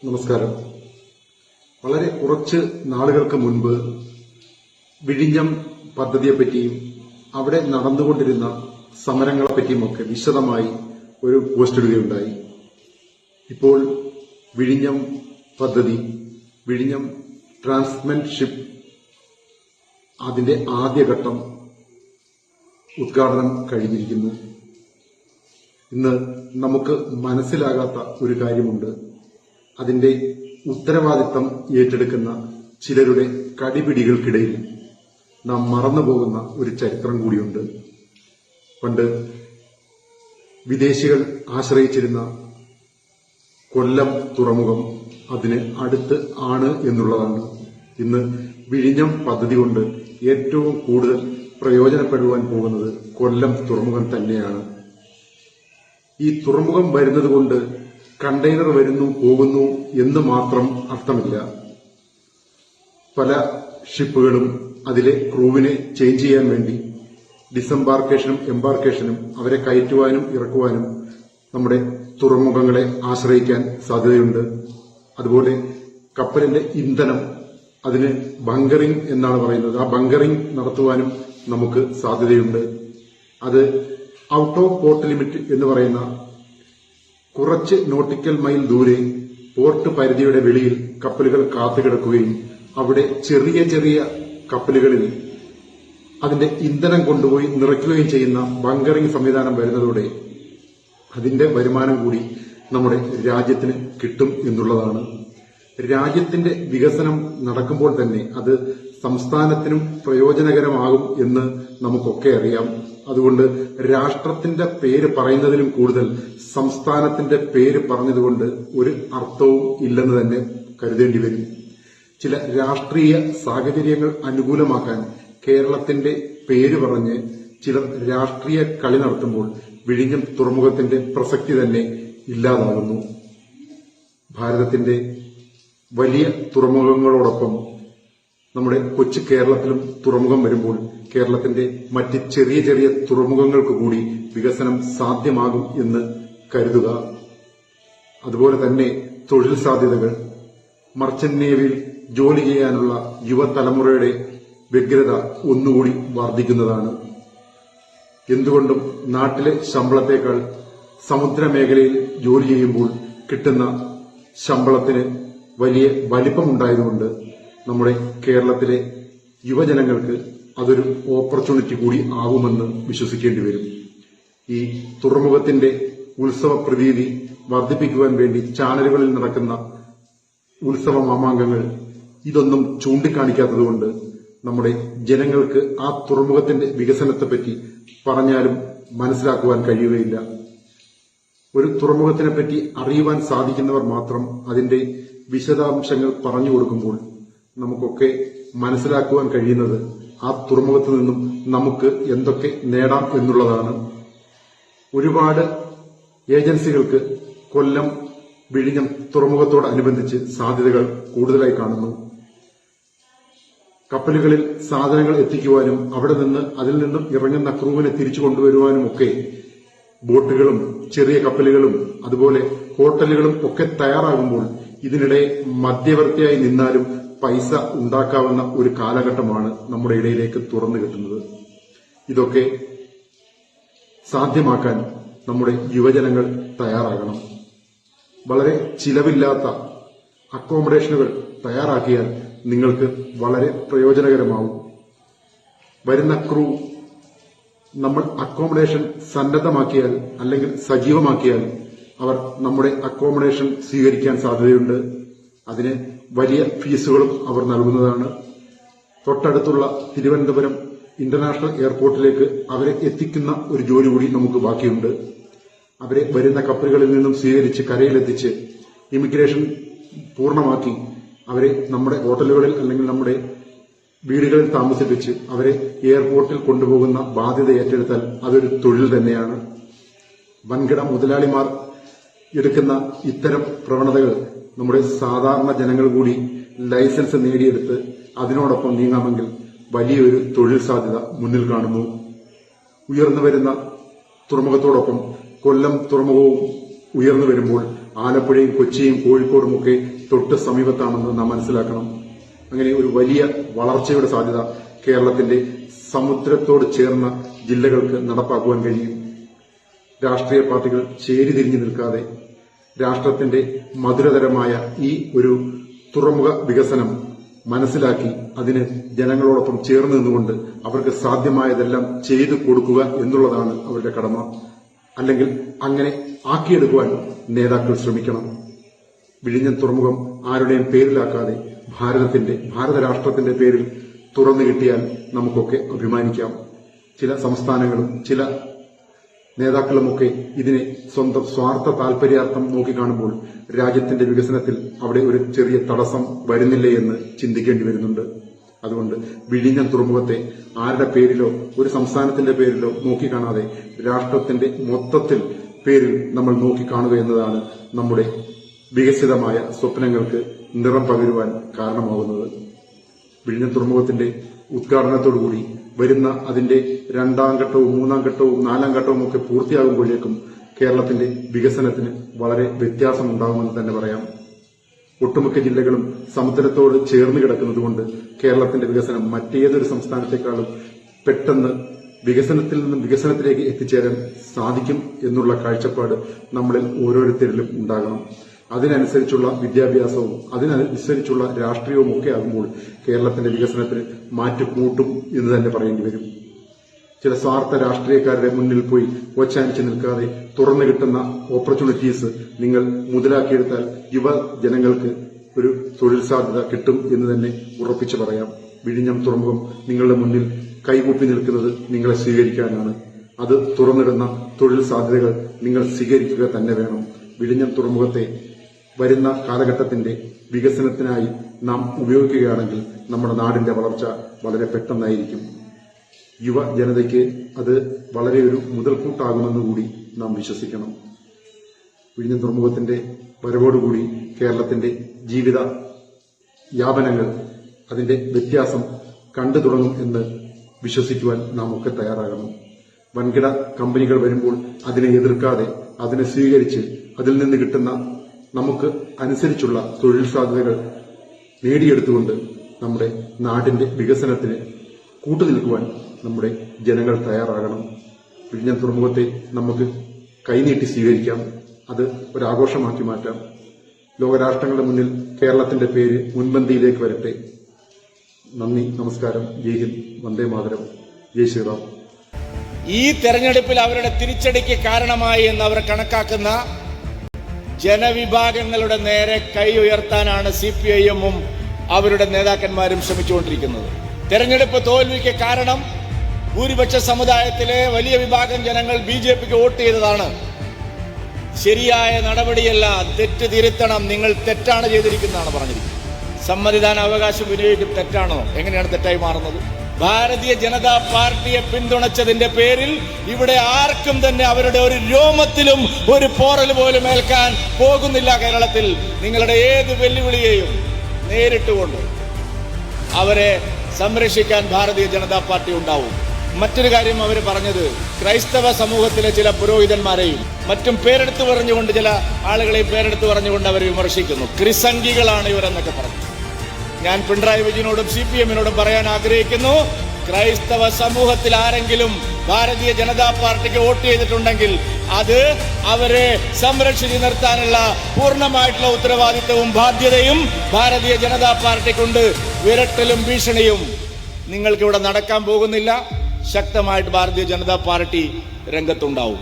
നമസ്കാരം. വളരെ കുറച്ച് നാളുകൾക്ക് മുൻപ് വിഴിഞ്ഞം പദ്ധതിയെപ്പറ്റിയും അവിടെ നടന്നുകൊണ്ടിരുന്ന സമരങ്ങളെപ്പറ്റിയുമൊക്കെ വിശദമായി ഒരു പോസ്റ്റ് ഇടുകയുണ്ടായി. ഇപ്പോൾ വിഴിഞ്ഞം പദ്ധതി, വിഴിഞ്ഞം ട്രാൻസ്മെന്റ് ഷിപ്പ് അതിന്റെ ആദ്യഘട്ടം ഉദ്ഘാടനം കഴിഞ്ഞിരിക്കുന്നു. ഇന്ന് നമുക്ക് മനസ്സിലാകാത്ത ഒരു കാര്യമുണ്ട്. അതിന്റെ ഉത്തരവാദിത്തം ഏറ്റെടുക്കുന്ന ചിലരുടെ കടിപിടികൾക്കിടയിൽ നാം മറന്നുപോകുന്ന ഒരു ചരിത്രം കൂടിയുണ്ട്. പണ്ട് വിദേശികൾ ആശ്രയിച്ചിരുന്ന കൊല്ലം തുറമുഖം അതിന് അടുത്ത് ആണ് എന്നുള്ളതാണ്. ഇന്ന് വിഴിഞ്ഞം പദ്ധതി കൊണ്ട് ഏറ്റവും കൂടുതൽ പ്രയോജനപ്പെടുവാൻ പോകുന്നത് കൊല്ലം തുറമുഖം തന്നെയാണ്. ഈ തുറമുഖം വരുന്നത് കൊണ്ട് കണ്ടെയ്നർ വരുന്നു പോകുന്നു എന്ന് മാത്രം അർത്ഥമില്ല. പല ഷിപ്പുകളും അതിലെ ക്രൂവിനെ ചേഞ്ച് ചെയ്യാൻ വേണ്ടി ഡിസംബാർക്കേഷനും എംബാർക്കേഷനും അവരെ കയറ്റുവാനും ഇറക്കുവാനും നമ്മുടെ തുറമുഖങ്ങളെ ആശ്രയിക്കാൻ സാധ്യതയുണ്ട്. അതുപോലെ കപ്പലിന്റെ ഇന്ധനം, അതിന് ബങ്കറിംഗ് എന്നാണ് പറയുന്നത്, ആ ബങ്കറിംഗ് നടത്തുവാനും നമുക്ക് സാധ്യതയുണ്ട്. അത് ഔട്ട് ഓഫ് പോർട്ട് ലിമിറ്റ് എന്ന് പറയുന്ന കുറച്ച് നോട്ടിക്കൽ മൈൽ ദൂരെ പോർട്ട് പരിധിയുടെ വെളിയിൽ കപ്പലുകൾ കാത്തുകിടക്കുകയും അവിടെ ചെറിയ ചെറിയ കപ്പലുകളിൽ അതിന്റെ ഇന്ധനം കൊണ്ടുപോയി നിറയ്ക്കുകയും ചെയ്യുന്ന ബങ്കറിംഗ് സംവിധാനം വരുന്നതോടെ അതിന്റെ വരുമാനം കൂടി നമ്മുടെ രാജ്യത്തിന് കിട്ടും എന്നുള്ളതാണ്. രാജ്യത്തിന്റെ വികസനം നടക്കുമ്പോൾ തന്നെ അത് സംസ്ഥാനത്തിനും പ്രയോജനകരമാകും എന്ന് നമുക്കൊക്കെ അറിയാം. അതുകൊണ്ട് രാഷ്ട്രത്തിന്റെ പേര് പറയുന്നതിലും കൂടുതൽ സംസ്ഥാനത്തിന്റെ പേര് പറഞ്ഞതുകൊണ്ട് ഒരു അർത്ഥവും ഇല്ലെന്ന് തന്നെ കരുതേണ്ടി വരും. ചില രാഷ്ട്രീയ സാഹചര്യങ്ങൾ അനുകൂലമാക്കാൻ കേരളത്തിന്റെ പേര് പറഞ്ഞ് ചിലർ രാഷ്ട്രീയ കളി നടത്തുമ്പോൾ വിഴിഞ്ഞം തുറമുഖത്തിന്റെ പ്രസക്തി തന്നെ ഇല്ലാതാകുന്നു. ഭാരതത്തിന്റെ വലിയ തുറമുഖങ്ങളോടൊപ്പം നമ്മുടെ കൊച്ചു കേരളത്തിലും തുറമുഖം വരുമ്പോൾ കേരളത്തിന്റെ മറ്റ് ചെറിയ ചെറിയ തുറമുഖങ്ങൾക്ക് കൂടി വികസനം സാധ്യമാകും എന്ന് കരുതുക. അതുപോലെ തന്നെ തൊഴിൽ സാധ്യതകൾ, മർച്ചന്റ് നേവിയിൽ ജോലി ചെയ്യാനുള്ള യുവതലമുറയുടെ വ്യഗ്രത ഒന്നുകൂടി വർദ്ധിക്കുന്നതാണ്. എന്തുകൊണ്ടും നാട്ടിലെ ശമ്പളത്തേക്കാൾ സമുദ്രമേഖലയിൽ ജോലി ചെയ്യുമ്പോൾ കിട്ടുന്ന ശമ്പളത്തിന് വലിയ വലിപ്പമുണ്ടായതുകൊണ്ട് നമ്മുടെ കേരളത്തിലെ യുവജനങ്ങൾക്ക് അതൊരു ഓപ്പർച്യൂണിറ്റി കൂടി ആവുമെന്ന് വിശ്വസിക്കേണ്ടി വരും. ഈ തുറമുഖത്തിന്റെ ഉത്സവ പ്രതീതി വർദ്ധിപ്പിക്കുവാൻ വേണ്ടി ചാനലുകളിൽ നടക്കുന്ന ഉത്സവ മാമാങ്കങ്ങൾ ഇതൊന്നും ചൂണ്ടിക്കാണിക്കാത്തതുകൊണ്ട് നമ്മുടെ ജനങ്ങൾക്ക് ആ തുറമുഖത്തിന്റെ വികസനത്തെപ്പറ്റി പറഞ്ഞാലും മനസ്സിലാക്കുവാൻ കഴിയുകയില്ല. ഒരു തുറമുഖത്തിനെപ്പറ്റി അറിയുവാൻ സാധിക്കുന്നവർ മാത്രം അതിന്റെ വിശദാംശങ്ങൾ പറഞ്ഞു കൊടുക്കുമ്പോൾ നമുക്കൊക്കെ മനസ്സിലാക്കുവാൻ കഴിയുന്നത് ആ തുറമുഖത്തു നിന്നും നമുക്ക് എന്തൊക്കെ നേടാം എന്നുള്ളതാണ്. ഒരുപാട് ഏജൻസികൾക്ക് കൊല്ലം വിഴിഞ്ഞം തുറമുഖത്തോടനുബന്ധിച്ച് സാധ്യതകൾ കൂടുതലായി കാണുന്നു. കപ്പലുകളിൽ സാധനങ്ങൾ എത്തിക്കുവാനും അവിടെ നിന്ന് അതിൽ നിന്നും ഇറങ്ങുന്ന ക്രൂവിനെ തിരിച്ചു കൊണ്ടുവരുവാനും ഒക്കെ ബോട്ടുകളും ചെറിയ കപ്പലുകളും അതുപോലെ ഹോട്ടലുകളും ഒക്കെ തയ്യാറാകുമ്പോൾ ഇതിനിടെ മധ്യവർത്തിയായി നിന്നാലും പൈസ ഉണ്ടാക്കാവുന്ന ഒരു കാലഘട്ടമാണ് നമ്മുടെ ഇടയിലേക്ക് തുറന്നു കിട്ടുന്നത്. ഇതൊക്കെ സാധ്യമാക്കാൻ നമ്മുടെ യുവജനങ്ങൾ തയ്യാറാകണം. വളരെ ചിലവില്ലാത്ത അക്കോമഡേഷനുകൾ തയ്യാറാക്കിയാൽ നിങ്ങൾക്ക് വളരെ പ്രയോജനകരമാവും. വരുന്ന ക്രൂ നമ്മൾ അക്കോമഡേഷൻ സന്നദ്ധമാക്കിയാൽ അല്ലെങ്കിൽ സജീവമാക്കിയാൽ അവർ നമ്മുടെ അക്കോമഡേഷൻ സ്വീകരിക്കാൻ സാധ്യതയുണ്ട്. അതിന് വലിയ ഫീസുകളും അവർ നൽകുന്നതാണ്. തൊട്ടടുത്തുള്ള തിരുവനന്തപുരം ഇന്റർനാഷണൽ എയർപോർട്ടിലേക്ക് അവരെ എത്തിക്കുന്ന ഒരു ജോലി കൂടി നമുക്ക് ബാക്കിയുണ്ട്. അവരെ വരുന്ന കപ്പലുകളിൽ നിന്നും സ്വീകരിച്ച് കരയിലെത്തിച്ച് ഇമിഗ്രേഷൻ പൂർണ്ണമാക്കി അവരെ നമ്മുടെ ഹോട്ടലുകളിൽ അല്ലെങ്കിൽ നമ്മുടെ വീടുകളിൽ താമസിപ്പിച്ച് അവരെ എയർപോർട്ടിൽ കൊണ്ടുപോകുന്ന ബാധ്യത ഏറ്റെടുത്താൽ അതൊരു തൊഴിൽ തന്നെയാണ്. വൻകിട മുതലാളിമാർ എടുക്കുന്ന ഇത്തരം പ്രവണതകൾ നമ്മുടെ സാധാരണ ജനങ്ങൾ കൂടി ലൈസൻസ് നേടിയെടുത്ത് അതിനോടൊപ്പം നീങ്ങാമെങ്കിൽ വലിയൊരു തൊഴിൽ സാധ്യത മുന്നിൽ കാണുന്നു. ഉയർന്നു വരുന്ന തുറമുഖത്തോടൊപ്പം കൊല്ലം തുറമുഖവും ഉയർന്നു വരുമ്പോൾ ആലപ്പുഴയും കൊച്ചിയും കോഴിക്കോടും ഒക്കെ തൊട്ട് സമീപത്താണെന്ന് നാം മനസ്സിലാക്കണം. അങ്ങനെ ഒരു വലിയ വളർച്ചയുടെ സാധ്യത കേരളത്തിന്റെ സമുദ്രത്തോട് ചേർന്ന ജില്ലകൾക്ക് നടപ്പാക്കുവാൻ കഴിയും. രാഷ്ട്രീയ പാർട്ടികൾ ചേരിതിരിഞ്ഞു നിൽക്കാതെ രാഷ്ട്രത്തിന്റെ മധുരതരമായ ഈ ഒരു തുറമുഖ വികസനം മനസ്സിലാക്കി അതിന് ജനങ്ങളോടൊപ്പം ചേർന്ന് നിന്നുകൊണ്ട് അവർക്ക് സാധ്യമായതെല്ലാം ചെയ്തു കൊടുക്കുക എന്നുള്ളതാണ് അവരുടെ കടമ. അല്ലെങ്കിൽ അങ്ങനെ ആക്കിയെടുക്കുവാൻ നേതാക്കൾ ശ്രമിക്കണം. വിഴിഞ്ഞം തുറമുഖം ആരുടെയും പേരിലാക്കാതെ ഭാരത രാഷ്ട്രത്തിന്റെ പേരിൽ തുറന്നു കിട്ടിയാൽ നമുക്കൊക്കെ അഭിമാനിക്കാം. ചില സംസ്ഥാനങ്ങളും ചില നേതാക്കളുമൊക്കെ ഇതിനെ സ്വന്തം സ്വാർത്ഥ താൽപര്യാർത്ഥം നോക്കിക്കാണുമ്പോൾ രാജ്യത്തിന്റെ വികസനത്തിൽ അവിടെ ഒരു ചെറിയ തടസ്സം വരുന്നില്ലേ എന്ന് ചിന്തിക്കേണ്ടി വരുന്നുണ്ട്. അതുകൊണ്ട് വിഴിഞ്ഞം തുറമുഖത്തെ ആരുടെ പേരിലോ ഒരു സംസ്ഥാനത്തിന്റെ പേരിലോ നോക്കിക്കാണാതെ രാഷ്ട്രത്തിന്റെ മൊത്തത്തിൽ പേരിൽ നമ്മൾ നോക്കിക്കാണുക എന്നതാണ് നമ്മുടെ വികസിതമായ സ്വപ്നങ്ങൾക്ക് നിറം പകരുവാൻ കാരണമാകുന്നത്. വിഴിഞ്ഞം തുറമുഖത്തിന്റെ ഉദ്ഘാടനത്തോടുകൂടി വരുന്ന അതിന്റെ 2ാം ഘട്ടവും 3ാം ഘട്ടവും 4ാം ഘട്ടവും ഒക്കെ പൂർത്തിയാകുമ്പോഴേക്കും കേരളത്തിന്റെ വികസനത്തിന് വളരെ വ്യത്യാസമുണ്ടാകുമെന്ന് തന്നെ പറയാം. ഒട്ടുമിക്ക ജില്ലകളും സമുദ്രത്തോട് ചേർന്ന് കിടക്കുന്നതുകൊണ്ട് കേരളത്തിന്റെ വികസനം മറ്റേതൊരു സംസ്ഥാനത്തെക്കാളും പെട്ടെന്ന് വികസനത്തിൽ നിന്നും വികസനത്തിലേക്ക് എത്തിച്ചേരാൻ സാധിക്കും എന്നുള്ള കാഴ്ചപ്പാട് നമ്മളിൽ ഓരോരുത്തരിലും ഉണ്ടാകണം. അതിനനുസരിച്ചുള്ള വിദ്യാഭ്യാസവും അതിനനുസരിച്ചുള്ള രാഷ്ട്രീയവും ഒക്കെ ആകുമ്പോൾ കേരളത്തിന്റെ വികസനത്തിന് മാറ്റുകൂട്ടും എന്ന് തന്നെ പറയേണ്ടി വരും. ചില സ്വാർത്ഥ രാഷ്ട്രീയക്കാരുടെ മുന്നിൽ പോയി ഒച്ചാനിച്ച് നിൽക്കാതെ തുറന്നു കിട്ടുന്ന ഓപ്പർച്യൂണിറ്റീസ് നിങ്ങൾ മുതലാക്കിയെടുത്താൽ യുവജനങ്ങൾക്ക് ഒരു തൊഴിൽ സാധ്യത കിട്ടും എന്ന് തന്നെ ഉറപ്പിച്ചു പറയാം. വിഴിഞ്ഞം തുറമുഖം നിങ്ങളുടെ മുന്നിൽ കൈകൂപ്പി നിൽക്കുന്നത് നിങ്ങളെ സ്വീകരിക്കാനാണ്. അത് തുറന്നിടുന്ന തൊഴിൽ സാധ്യതകൾ നിങ്ങൾ സ്വീകരിക്കുക തന്നെ വേണം. വിഴിഞ്ഞം തുറമുഖത്തെ വരുന്ന കാലഘട്ടത്തിന്റെ വികസനത്തിനായി നാം ഉപയോഗിക്കുകയാണെങ്കിൽ നമ്മുടെ നാടിന്റെ വളർച്ച വളരെ പെട്ടെന്നായിരിക്കും. യുവജനതയ്ക്ക് അത് വളരെ ഒരു മുതൽക്കൂട്ടാകുമെന്ന് കൂടി നാം വിശ്വസിക്കണം. വിഴിഞ്ഞം തുറമുഖത്തിന്റെ വരവോടുകൂടി കേരളത്തിന്റെ ജീവിത യാപനങ്ങൾ അതിന്റെ വ്യത്യാസം കണ്ടു തുടങ്ങും എന്ന് വിശ്വസിക്കുവാൻ നാം ഒക്കെ തയ്യാറാകണം. വൻകിട കമ്പനികൾ വരുമ്പോൾ അതിനെ എതിർക്കാതെ അതിനെ സ്വീകരിച്ച് അതിൽ നിന്ന് കിട്ടുന്ന നമുക്ക് അനുസരിച്ചുള്ള തൊഴിൽ സാധ്യതകൾ നേടിയെടുത്തുകൊണ്ട് നമ്മുടെ നാടിന്റെ വികസനത്തിന് കൂട്ടുനിൽക്കുവാൻ നമ്മുടെ ജനങ്ങൾ തയ്യാറാകണം. വിഴിഞ്ഞം തുറമുഖത്തെ നമുക്ക് കൈനീട്ടി സ്വീകരിക്കാം. അത് ഒരാഘോഷമാക്കി മാറ്റാം. ലോകരാഷ്ട്രങ്ങളുടെ മുന്നിൽ കേരളത്തിന്റെ പേര് മുൻപന്തിയിലേക്ക് വരട്ടെ. നന്ദി, നമസ്കാരം. ജയ് ഹിന്ദ്, വന്ദേ മാതരം, ജയ് ശ്രീറാം. ഈ തെരഞ്ഞെടുപ്പിൽ അവരുടെ തിരിച്ചടിക്ക് കാരണമായി എന്ന് അവർ കണക്കാക്കുന്ന ജനവിഭാഗങ്ങളുടെ നേരെ കൈ ഉയർത്താനാണ് CPIM-ഉം അവരുടെ നേതാക്കന്മാരും ശ്രമിച്ചുകൊണ്ടിരിക്കുന്നത്. തെരഞ്ഞെടുപ്പ് തോൽവിക്ക് കാരണം ഭൂരിപക്ഷ സമുദായത്തിലെ വലിയ വിഭാഗം ജനങ്ങൾ BJPക്ക് വോട്ട് ചെയ്തതാണ്. ശരിയായ നടപടിയല്ല, തെറ്റ് തിരുത്തണം, നിങ്ങൾ തെറ്റാണ് ചെയ്തിരിക്കുന്നതാണ് പറഞ്ഞിരിക്കുന്നത്. സമ്മതിദാന അവകാശം വിനിയോഗിക്കും തെറ്റാണോ? എങ്ങനെയാണ് തെറ്റായി മാറുന്നത്? ഭാരതീയ ജനതാ പാർട്ടിയെ പിന്തുണച്ചതിന്റെ പേരിൽ ഇവിടെ ആർക്കും തന്നെ അവരുടെ ഒരു രോമത്തിലും ഒരു പോറൽ പോലും ഏൽക്കാൻ പോകുന്നില്ല. കേരളത്തിൽ നിങ്ങളുടെ ഏത് വെല്ലുവിളിയെയും നേരിട്ടുകൊണ്ട് അവരെ സംരക്ഷിക്കാൻ ഭാരതീയ ജനതാ പാർട്ടി ഉണ്ടാവും. മറ്റൊരു കാര്യം അവർ പറഞ്ഞത്, ക്രൈസ്തവ സമൂഹത്തിലെ ചില പുരോഹിതന്മാരെയും മറ്റും പേരെടുത്ത് പറഞ്ഞുകൊണ്ട്, ചില ആളുകളെയും പേരെടുത്ത് പറഞ്ഞുകൊണ്ട് അവർ വിമർശിക്കുന്നു. ക്രിസംഗികളാണ് ഇവരെന്നൊക്കെ പറഞ്ഞു. ഞാൻ പിണറായി വിജയനോടും CPM-നോടും പറയാൻ ആഗ്രഹിക്കുന്നു, ക്രൈസ്തവ സമൂഹത്തിൽ ആരെങ്കിലും ഭാരതീയ ജനതാ പാർട്ടിക്ക് വോട്ട് ചെയ്തിട്ടുണ്ടെങ്കിൽ അത് അവരെ സംരക്ഷിച്ചു നിർത്താനുള്ള പൂർണ്ണമായിട്ടുള്ള ഉത്തരവാദിത്വവും ബാധ്യതയും ഭാരതീയ ജനതാ പാർട്ടിക്കുണ്ട്. വിരട്ടലും ഭീഷണിയും നിങ്ങൾക്കിവിടെ നടക്കാൻ പോകുന്നില്ല. ശക്തമായിട്ട് ഭാരതീയ ജനതാ പാർട്ടി രംഗത്തുണ്ടാവും.